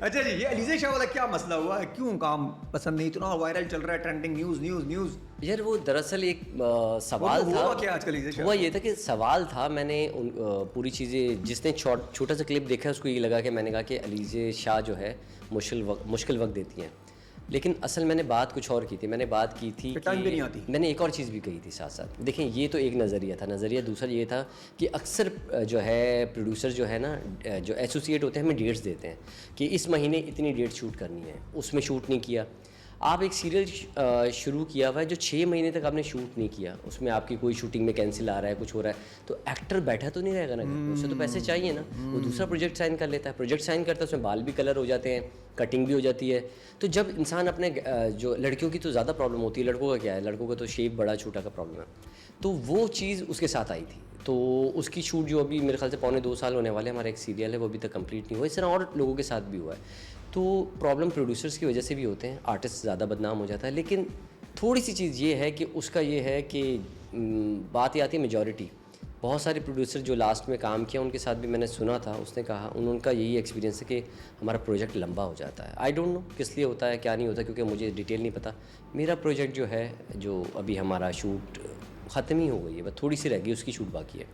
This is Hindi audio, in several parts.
अच्छा जी, ये अलीज़ा शाह वाला क्या मसला हुआ है, क्यों काम पसंद नहीं, इतना वायरल चल रहा है, ट्रेंडिंग न्यूज़। यार वो दरअसल एक सवाल वो था। हुआ क्या आजकल अलीज़ा शाह? हुआ ये था कि सवाल था, मैंने पूरी चीज़ें, जिसने छोटा सा क्लिप देखा उसको ये लगा कि मैंने कहा कि अलीज़ा शाह जो है मुश्किल वक्त देती हैं, लेकिन असल मैंने बात कुछ और की थी। मैंने बात की थी टाइम भी नहीं आती। मैंने एक और चीज़ भी कही थी साथ साथ। देखें, ये तो एक नज़रिया था। नज़रिया दूसरा ये था कि अक्सर जो है प्रोड्यूसर जो है ना, जो एसोसिएट होते हैं, हमें डेट्स देते हैं कि इस महीने इतनी डेट शूट करनी है, उसमें शूट नहीं किया। आप एक सीरियल शुरू किया हुआ है जो 6 महीने तक आपने शूट नहीं किया, उसमें आपकी कोई शूटिंग में कैंसिल आ रहा है, कुछ हो रहा है, तो एक्टर बैठा तो नहीं रहेगा ना, उसे तो पैसे चाहिए ना। वो दूसरा प्रोजेक्ट साइन कर लेता है, प्रोजेक्ट साइन करता है, उसमें बाल भी कलर हो जाते हैं, कटिंग भी हो जाती है। तो जब इंसान अपने जो लड़कियों की तो ज़्यादा प्रॉब्लम होती है, लड़कों का क्या है, लड़कों का तो शेप बड़ा छोटा का प्रॉब्लम है, तो वो चीज़ उसके साथ आई थी। तो उसकी शूट जो अभी मेरे ख्याल से 1.25 साल होने वाले, हमारा एक सीरियल है वो अभी तक कंप्लीट नहीं हुआ। इस तरह और लोगों के साथ भी हुआ है। तो प्रॉब्लम प्रोड्यूसर्स की वजह से भी होते हैं, आर्टिस्ट ज़्यादा बदनाम हो जाता है। लेकिन थोड़ी सी चीज़ ये है कि उसका ये है कि बात ये आती है मेजॉरिटी। बहुत सारे प्रोड्यूसर जो लास्ट में काम किया उनके साथ भी मैंने सुना था, उसने कहा उनका यही एक्सपीरियंस है कि हमारा प्रोजेक्ट लंबा हो जाता है। आई डोंट नो किस लिए होता है, क्या नहीं होता, क्योंकि मुझे डिटेल नहीं पता। मेरा प्रोजेक्ट जो है, जो अभी हमारा शूट ख़त्म ही हो गई है, बस थोड़ी सी रह गई, उसकी शूट बाकी है,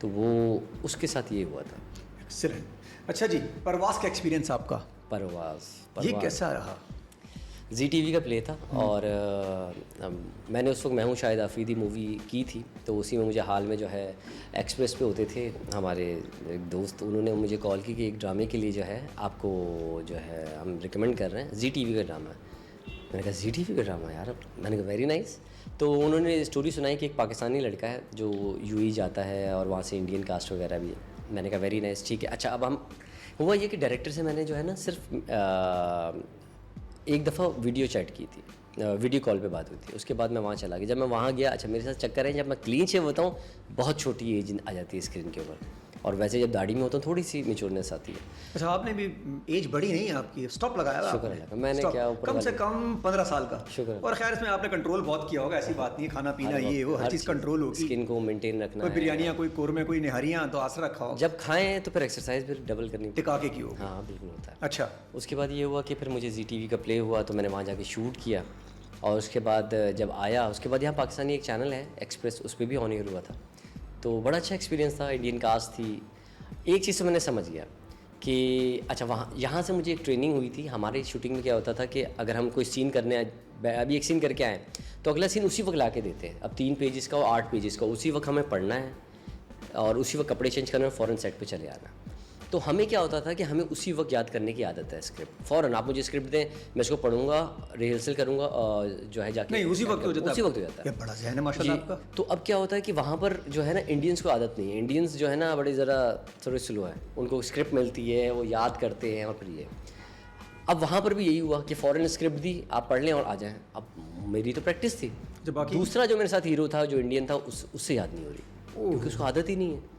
तो वो उसके साथ ये हुआ था। एक्सीलेंट। अच्छा जी, परवाज़ का एक्सपीरियंस आपका? परवाज़ ये कैसा रहा? ZTV का प्ले था, और मैंने उस वक्त मैं हूँ शायद अफरीदी मूवी की थी, तो उसी में मुझे हाल में जो है एक्सप्रेस पे होते थे हमारे एक दोस्त, उन्होंने मुझे कॉल की कि एक ड्रामे के लिए जो है आपको जो है हम रिकमेंड कर रहे हैं, ZTV का ड्रामा है। मैंने कहा ZTV का ड्रामा यार, मैंने कहा वेरी नाइस। तो उन्होंने स्टोरी सुनाई कि एक पाकिस्तानी लड़का है जो UAE जाता है और वहाँ से इंडियन कास्ट वगैरह भी है। मैंने कहा वेरी नाइस, ठीक है। अच्छा, अब हम हुआ ये कि डायरेक्टर से मैंने जो है ना सिर्फ एक दफ़ा वीडियो चैट की थी, वीडियो कॉल पे बात हुई थी। उसके बाद मैं वहाँ चला गया। जब मैं वहाँ गया, अच्छा मेरे साथ चक्कर है, जब मैं क्लीन शेव होता हूँ बहुत छोटी एज आ जाती है स्क्रीन के ऊपर, और वैसे जब दाढ़ी में होता हूँ थोड़ी सी मेच्योरनेस आती है। अच्छा, आपने भी एज बड़ी नहीं है आपकी, स्टॉप लगाया हुआ शुक्र आपने? अल्लाह का, मैंने Stop। क्या ऊपर कम से कम 15 साल का। शुक्र। और खैर इसमें आपने कंट्रोल बहुत किया होगा, ऐसी बात नहीं है, खाना पीना ये वो हर चीज़ कंट्रोल होगी। स्किन को मेंटेन रखना कोई है, बिरयानियाँ, कोई कोरमे, कोई निहारियाँ तो आसरा रखा हो, जब खाएं तो फिर एक्सरसाइज भी डबल करनी पड़ती टिका के की हो। है। हाँ बिल्कुल होता है। अच्छा, उसके बाद ये हुआ कि फिर मुझे ZTV का प्ले हुआ, तो मैंने वहाँ जाके शूट किया, और उसके बाद जब आया, उसके बाद यहाँ पाकिस्तानी एक चैनल है एक्सप्रेस, उस पर भी ऑन एयर हुआ था। तो बड़ा अच्छा एक्सपीरियंस था, इंडियन कास्ट थी। एक चीज़ तो मैंने समझ गया कि अच्छा, वहाँ यहाँ से मुझे एक ट्रेनिंग हुई थी। हमारे शूटिंग में क्या होता था कि अगर हम कोई सीन करने अभी एक सीन करके आए, तो अगला सीन उसी वक्त ला के देते हैं। अब 3 पेजेस का और 8 पेजेस का, उसी वक्त हमें पढ़ना है और उसी वक्त कपड़े चेंज करना है, फ़ौरन सेट पे चले आना। तो हमें क्या होता था कि हमें उसी वक्त याद करने की आदत है स्क्रिप्ट। फ़ौरन आप मुझे स्क्रिप्ट दें, मैं इसको पढ़ूंगा, रिहर्सल करूंगा, और जो है जाके नहीं उसी वक्त हो जाता है, उसी वक्त हो जाता है। ये बड़ा ज़हन है माशाल्लाह आपका। तो अब क्या होता है कि वहाँ पर जो है ना इंडियंस को आदत नहीं है, इंडियंस जो है ना बड़े ज़रा थोड़े स्लो है, उनको स्क्रिप्ट मिलती है, वो याद करते हैं, और फिर ये अब वहाँ पर भी यही हुआ कि फ़ौरन स्क्रिप्ट दी, आप पढ़ लें और आ जाएँ। अब मेरी तो प्रैक्टिस थी, जब बाकी दूसरा जो मेरे साथ हीरो था जो इंडियन था उससे याद नहीं हो रही, क्योंकि उसको आदत ही नहीं है।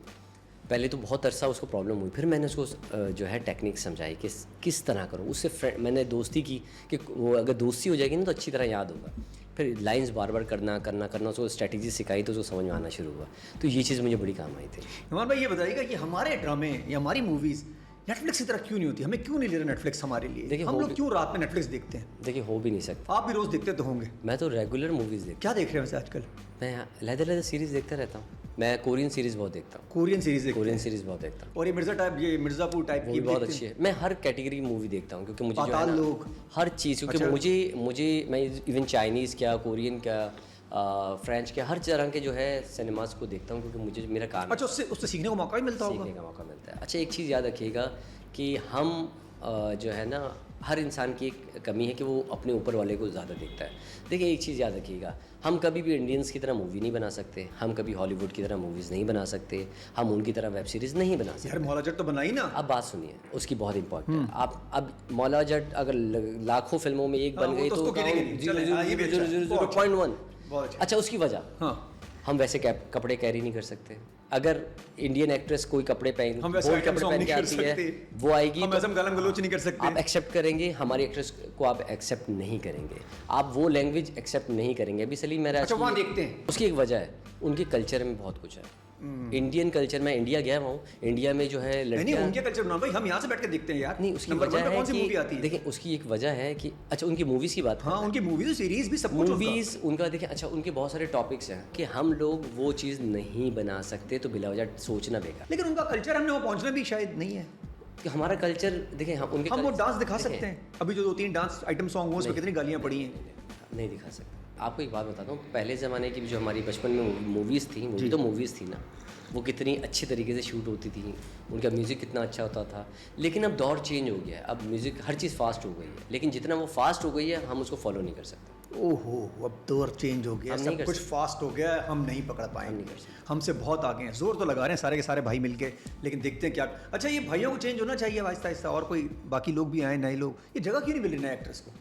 पहले तो बहुत अरसा उसको प्रॉब्लम हुई, फिर मैंने उसको जो है टेक्निक समझाई कि किस तरह करूँ। उससे मैंने दोस्ती की कि वो अगर दोस्ती हो जाएगी ना तो अच्छी तरह याद होगा। फिर लाइंस बार बार करना उसको स्ट्रैटेजी सिखाई, तो उसको समझ में आना शुरू हुआ। तो ये चीज़ मुझे बड़ी काम आई थी। इमरान भाई ये बताइएगा कि हमारे ड्रामे या हमारी मूवीज़ नेटफ्लिक्स की तरह क्यों नहीं होती, हमें क्यों नहीं ले रहा नेटफ्लिक्स हमारे लिए? देखिए, हम लोग क्यों रात में नेटफ्लिक्स देखते हैं? देखिए, हो भी नहीं सकता। आप भी रोज़ देखते तो होंगे। मैं तो रेगुलर मूवीज़ देखता क्या देख रहे हैं वैसे आजकल? हूँ। मैं लहदे सीरीज़ देखता रहता हूँ। मैं कोरियन सीरीज़ बहुत देखता हूँ। कोरियन सीरीज़ देखते कोरियन हैं? सीरीज़ बहुत देखता हूँ, और ये मिर्ज़ापुर टाइप वो की भी बहुत देखते अच्छी हैं? है। मैं हर कैटेगरी मूवी देखता हूँ, क्योंकि मुझे जो है पाताल ना लोक, हर चीज़, क्योंकि अच्छा। मुझे मैं इवन चाइनीज़ क्या, कोरियन क्या, फ्रेंच के, हर तरह के जो है सिनेमास को देखता हूँ, क्योंकि मुझे मेरा काम अच्छा, उससे सीखने को मौका भी मिलता होगा। सीखने का मौका मिलता है। अच्छा, एक चीज़ याद रखिएगा कि हम जो है ना, हर इंसान की एक कमी है कि वो अपने ऊपर वाले को ज़्यादा देखता है। देखिए, एक चीज़ याद रखिएगा, हम कभी भी इंडियंस की तरह मूवी नहीं बना सकते, हम कभी हॉलीवुड की तरह मूवीज़ नहीं बना सकते, हम उनकी तरह वेब सीरीज़ नहीं बना सकते। यार मौला जट तो बनाई ना। अब बात सुनिए, उसकी बहुत इंपॉर्टेंट है। आप अब मौला जट अगर लाखों फिल्मों में एक बन गई तो 0.1। अच्छा, उसकी वजह, हाँ, हम वैसे कपड़े कैरी नहीं कर सकते। अगर इंडियन एक्ट्रेस कोई कपड़े पहन हम वैसे बोल्ड कपड़े पहन के आती है, वो आएगी, हम ऐसा गालम गलोच नहीं कर सकते। आप एक्सेप्ट करेंगे, हमारी एक्ट्रेस को आप एक्सेप्ट नहीं करेंगे, आप वो लैंग्वेज एक्सेप्ट नहीं करेंगे। अभी सलीम मेरा अच्छा, वहाँ देखते हैं, उसकी एक वजह है, उनके कल्चर में बहुत कुछ है। इंडियन कल्चर, मैं इंडिया गया हुआ हूँ, इंडिया में जो है नहीं नहीं, लड़कियाँ उनके कल्चर ना भाई, हम यहाँ से बैठ के देखते हैं यार। नहीं, उसकी नंबर वन वजह पे है कौन सी कि मूवी आती है? देखिए उसकी एक वजह है कि अच्छा उनकी मूवीज़ की बात हाँ, उनकी मूवीज सीरीज भी सब कुछ उनका। मूवीज़ उनका देखें, अच्छा उनके बहुत सारे टॉपिक्स हैं कि हम लोग वो चीज़ नहीं बना सकते, तो बिला वजह सोचना बेकार। लेकिन उनका कल्चर हमने वहाँ पहुँचना भी शायद नहीं है। कि हमारा कल्चर देखें, हम वो डांस दिखा सकते हैं, अभी जो 2-3 डांस आइटम सॉन्ग हुए उसमें कितनी गालियाँ पड़ी हैं। नहीं दिखा सकते। आपको एक बात बताता हूँ, पहले ज़माने की जो हमारी बचपन में मूवीज़ थी, मूवी तो मूवीज़ थी ना, वो कितनी अच्छी तरीके से शूट होती थी, उनका म्यूज़िक कितना अच्छा होता था। लेकिन अब दौर चेंज हो गया है, अब म्यूज़िक हर चीज़ फास्ट हो गई है, लेकिन जितना वो फास्ट हो गई है हम उसको फॉलो नहीं कर सकते। ओहो, अब दौर चेंज हो गया, सब कुछ फास्ट हो गया, हम नहीं पकड़ पाएंगे, हमसे बहुत आगे हैं। जोर तो लगा रहे हैं सारे के सारे भाई मिलके, लेकिन देखते हैं क्या। अच्छा, ये भाइयों को चेंज होना चाहिए आहिस्ता आहिस्ता, और कोई बाकी लोग भी आए, नए लोग। ये जगह क्यों नहीं मिल रही नए एक्ट्रेस को?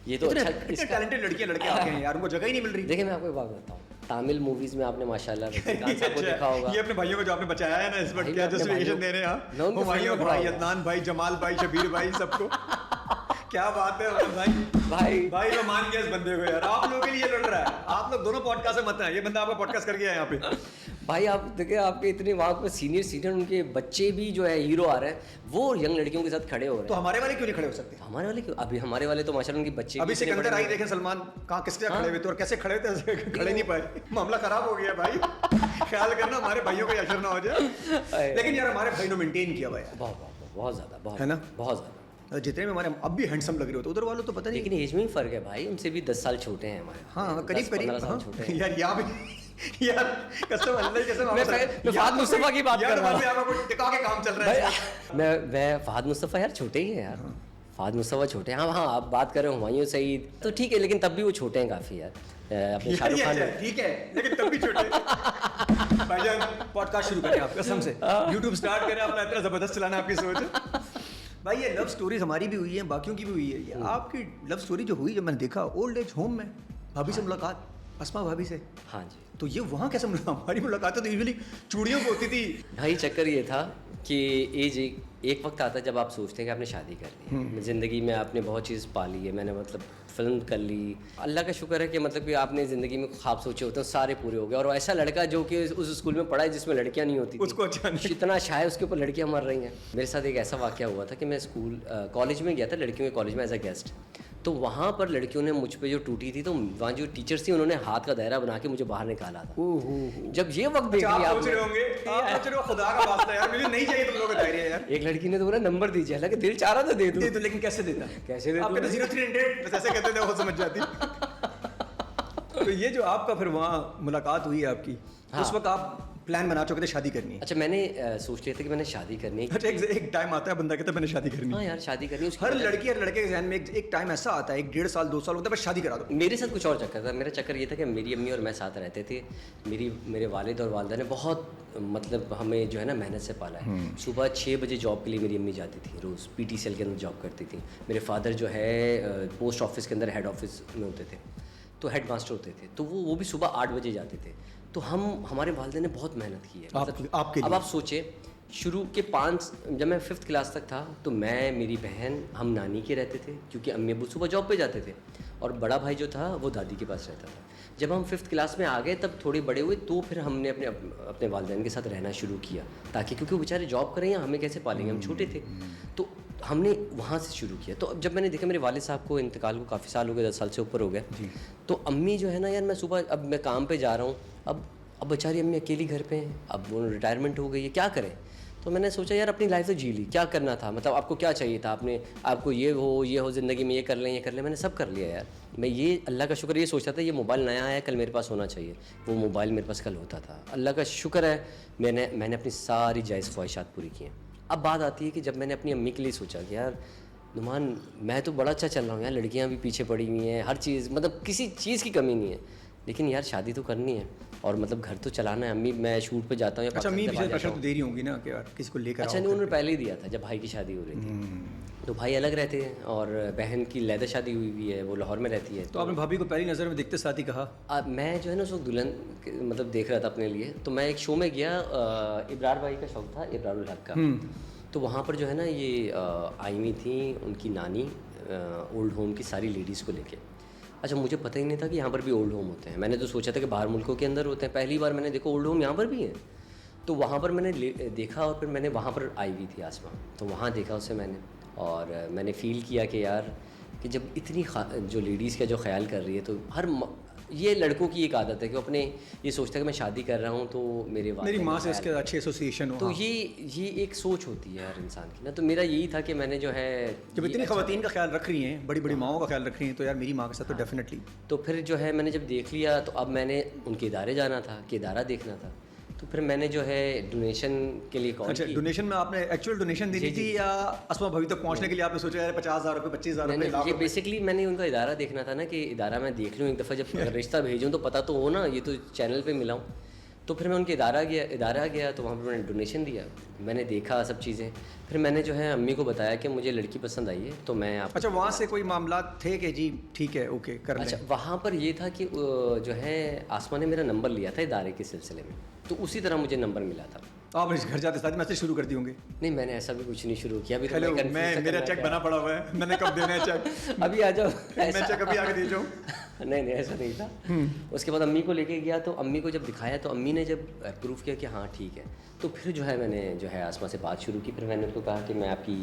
ये तो अच्छा, इतने टैलेंटेड लड़कियां लड़के आते हैं यार, उनको जगह ही नहीं मिल रही। देखिए मैं आपको एक बात बताता हूँ, तमिल मूवीज़ में आपने माशाल्लाह रजनीकांत साहब को देखा होगा। ये अपने भाइयों को जो आपने बचाया है ना इस वक्त, क्या जस्टिफिकेशन दे रहे हैं? हाँ, भाइयों भाई, अदनान भाई, जमाल भाई, शबीर भाई, सबको क्या बात है भाई मैं मान गया इस बंदे को यार, आप लोगों के लिए लड़ रहा है। आप लोग दोनों पॉडकास्ट में मत हैं, ये बंदा आपका पॉडकास्ट करके आया यहाँ पे। भाई आप देखिए, आपके इतने वहाँ पे सीनियर उनके बच्चे भी जो है हीरो आ रहे हैं, वो यंग लड़कियों के साथ खड़े हो रहे हैं। तो हमारे वाले क्यों नहीं खड़े हो सकते? हमारे वाले क्यों? अभी हमारे वाले तो माशाल्लाह उनके बच्चे अभी सिकंदर आई देखें, सलमान कहाँ किसके साथ खड़े हुए थे और कैसे खड़े थे, खड़े नहीं पाए, मामला खराब हो गया भाई। ख्याल करना हमारे भाइयों को असर ना हो जाए। लेकिन यार हमारे भाई ने मेंटेन किया हुआ है बहुत ज़्यादा, है ना, बहुत ज़्यादा। जितने में हमारे अब भी हैंडसम लग रहे होते, उधर वालों तो पता नहीं। लेकिन एज में ही फ़र्क है भाई, उनसे भी 10 साल छोटे हैं हमारे। हाँ, करीब 15 साल छोटे हैं यार। यहाँ भी यार कसम अल्लाह की कसम, मैं फहद मुस्तफ़ा की बात कर रहा हूँ। यार कोई टिका के काम चल रहा है। मैं फहद मुस्तफ़ा यार छोटे ही हैं यार, फहद मुस्तफ़ा छोटे हैं। हाँ, आप बात कर रहे हो हुमायूं सईद, तो ठीक है, लेकिन तब भी वो छोटे हैं काफ़ी यार। अपने शाहरुख खान, ठीक है, लेकिन तब भी छोटे। भाईजान पॉडकास्ट शुरू करें आप कसम से, यूट्यूब स्टार्ट करें अपना, इतना ज़बरदस्त चलाना आपकी सोच। भाई ये लव स्टोरीज हमारी भी हुई है, बाकियों की भी हुई है। ये आपकी लव स्टोरी जो हुई, जब मैंने देखा ओल्ड एज होम में भाभी से मुलाकात, अस्मा भाभी से। हाँ जी। तो ये वहाँ कैसे हमारी मुलाकात तो यूजुअली चूड़ियों को होती थी भाई। चक्कर ये था कि एज एक वक्त आता है जब आप सोचते हैं कि आपने शादी कर ली, ज़िंदगी में आपने बहुत चीज़ पा ली है। मैंने मतलब फिल्म कर ली, अल्लाह का शुक्र है कि मतलब कि आपने ज़िंदगी में ख्वाब सोचे होते हैं सारे पूरे हो गए। और ऐसा लड़का जो कि उस स्कूल में पढ़ा है जिसमें लड़कियां नहीं होती, उसको अच्छा नहीं, इतना शाय उसके ऊपर लड़कियां मर रही हैं। मेरे साथ एक ऐसा वाक़या हुआ था कि मैं कॉलेज में गया था, लड़कियों के कॉलेज में एज अ गेस्ट। तो वहाँ पर लड़कियों ने मुझ पे जो टूटी थी, तो वहाँ जो टीचर्स थी उन्होंने हाथ का दायरा बना के मुझे बाहर निकाला था। जब ये वक्त देख लिया, आप सोच रहे होंगे खुदा का वास्ता यार, मुझे नहीं चाहिए तुम लोगों का दायरा यार। एक लड़की ने तो बोला नंबर दीजिए, हालांकि दिल चाह रहा था दे दूं, लेकिन कैसे देता, कैसे देता? आपके तो 0300 बस ऐसे कहते थे, वो समझ जाती। तो ये जो आपका फिर वहाँ मुलाकात हुई है आपकी, उस वक्त आप प्लान बना चुके थे शादी करनी है? अच्छा, मैंने सोच लिया था कि मैंने शादी करनी है। अच्छा, एक टाइम आता है बंदा कहता है मैंने शादी करनी है। हाँ यार, शादी करनी है। हर लड़की हर लड़के के ज़हन में एक टाइम ऐसा आता है, 1.5 साल 2 साल होता है, बस शादी करा दो। मेरे साथ कुछ और चक्कर था। मेरा चक्कर ये था कि मेरी अम्मी और मैं साथ रहते थे। मेरे वालिद और वालिदा ने बहुत मतलब हमें जो है ना मेहनत से पाला है। सुबह 6 बजे जॉब के लिए मेरी अम्मी जाती थी रोज़, PTCL के अंदर जॉब करती थी। मेरे फादर जो है पोस्ट ऑफिस के अंदर हेड ऑफिस में होते थे, तो हेड मास्टर होते थे, तो वो भी सुबह 8 बजे जाते थे। तो हमारे वालिदैन ने बहुत मेहनत की है मतलब आपके लिए। अब आप सोचें, शुरू के 5 जब मैं 5th क्लास तक था, तो मैं, मेरी बहन, हम नानी के रहते थे क्योंकि अम्मी अब्बू सुबह जॉब पे जाते थे, और बड़ा भाई जो था वो दादी के पास रहता था। जब हम 5th क्लास में आ गए, तब थोड़े बड़े हुए, तो फिर हमने अपने वालिदैन के साथ रहना शुरू किया, ताकि क्योंकि वो बेचारे जॉब करें या हमें कैसे पालेंगे, हम छोटे थे। तो हमने वहाँ से शुरू किया। तो अब जब मैंने देखा मेरे वालिद साहब को इंतकाल को काफ़ी साल हो गए, 10 साल से ऊपर हो गए, तो अम्मी जो है ना यार, मैं सुबह, अब मैं काम पे जा रहा हूँ, अब बेचारी अम्मी अकेली घर पे हैं, अब वो रिटायरमेंट हो गई है, क्या करें? तो मैंने सोचा यार अपनी लाइफ तो जी ली, क्या करना था, मतलब आपको क्या चाहिए था, आपको ये हो ज़िंदगी में, ये कर लें, मैंने सब कर लिया यार। मैं ये अल्लाह का शुक्र ये सोचता था ये मोबाइल नया आया, कल मेरे पास होना चाहिए, वो मोबाइल मेरे पास कल होता था। अल्लाह का शुक्र है मैंने अपनी सारी जायज़ ख्वाहिशात पूरी की हैं। अब बात आती है कि जब मैंने अपनी अम्मी के लिए सोचा कि यार नुमान, मैं तो बड़ा अच्छा चल रहा हूँ यार, लड़कियाँ भी पीछे पड़ी हुई हैं, हर चीज़, मतलब किसी चीज़ की कमी नहीं है, लेकिन यार शादी तो करनी है और मतलब घर तो चलाना है। अम्मी, मैं शूट पे जाता हूँ। अच्छा, अम्मी प्रेशर तो दे रही होंगी ना कि यार किसी को लेकर। अच्छा नहीं, उन्होंने पहले ही दिया था जब भाई की शादी हो रही थी, तो भाई अलग रहते हैं और बहन की लैदा शादी हुई हुई है, वो लाहौर में रहती है। तो आपने भाभी को पहली नज़र में देखते साथ ही कहा? मैं जो है ना उस वक्त दुल्हन मतलब देख रहा था अपने लिए, तो मैं एक शो में गया, इब्रार भाई का शौक था, इब्रारुल हक का, तो वहाँ पर जो है ना ये आई हुई थी उनकी नानी ओल्ड होम की सारी लेडीज़ को लेके। अच्छा, मुझे पता ही नहीं था कि यहाँ पर भी ओल्ड होम होते हैं। मैंने तो सोचा था कि बाहर मुल्कों के अंदर होते हैं। पहली बार मैंने देखा ओल्ड होम यहाँ पर भी हैं। तो वहाँ पर मैंने देखा और फिर मैंने वहाँ पर आई हुई थी आसमा, तो वहाँ देखा उसे मैंने, और मैंने फ़ील किया कि यार कि जब इतनी जो लेडीज़ का जो ख्याल कर रही है, तो ये लड़कों की एक आदत है कि अपने ये सोचता है कि मैं शादी कर रहा हूँ तो मेरी माँ से इसके अच्छी एसोसिएशन हो। तो ये एक सोच होती है हर इंसान की ना। तो मेरा यही था कि मैंने जो है जब इतनी ख़वातीन का ख्याल रख रही हैं, बड़ी बड़ी माओं का ख्याल रख रही हैं, तो यार मेरी माँ के साथ तो डेफिनेटली। तो फिर जो है मैंने जब देख लिया, तो अब मैंने उनके इदारे जाना था कि इदारा देखना था। तो फिर मैंने जो है डोनेशन के लिए कॉल अच्छा, की। डोनेशन में आपने एक्चुअल डोनेशन दी थी या अस्मा भवी तक पहुंचने के लिए आपने सोचा यार 50,000 रुपये, 25,000 रुपये, लाख ये रुपये? बेसिकली मैंने उनका इदारा देखना था ना, कि इदारा मैं देख लूँ एक दफ़ा, जब अगर रिश्ता भेजूँ तो पता तो हो ना, ये तो चैनल पे मिला हूँ। तो फिर मैं उनके इदारा गया तो वहाँ पर मैंने डोनेशन दिया, मैंने देखा सब चीज़ें। फिर मैंने जो है अम्मी को बताया कि मुझे लड़की पसंद आई है, तो मैं आप। अच्छा, वहाँ से कोई मामला थे कि जी ठीक है ओके कर लें? अच्छा, वहाँ पर ये था कि जो है आसमा ने मेरा नंबर लिया था इदारे के सिलसिले में, तो उसी तरह मुझे नंबर मिला था। आप इस घर जाते साथ मैसेज शुरू कर दिए होंगे? नहीं, मैंने ऐसा भी कुछ नहीं शुरू किया अभी। हेलो, मैं मेरा चेक बना पड़ा हुआ है, मैंने कब देना है चेक? अभी आ जाओ। मैं चेक अभी आके दे जाऊँ? नहीं, ऐसा नहीं था। उसके बाद अम्मी को लेके गया, तो अम्मी को जब दिखाया तो अम्मी ने जब अप्रूव किया कि हाँ ठीक है, तो फिर जो है मैंने जो है आसमा से बात शुरू की। फिर मैंने उनको कहा कि मैं आपकी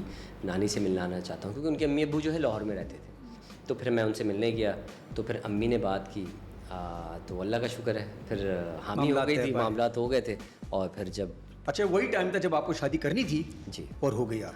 नानी से मिलना आना चाहता हूँ, क्योंकि उनके अम्मी अब्बू जो है लाहौर में रहते थे। तो फिर मैं उनसे मिलने गया, तो फिर अम्मी ने बात की, तो अल्लाह का शुक्र है फिर हामी हो गई थी, मामलात हो गए थे। और फिर जब अच्छा, वही टाइम था जब आपको शादी करनी थी जी, और हो गई आप?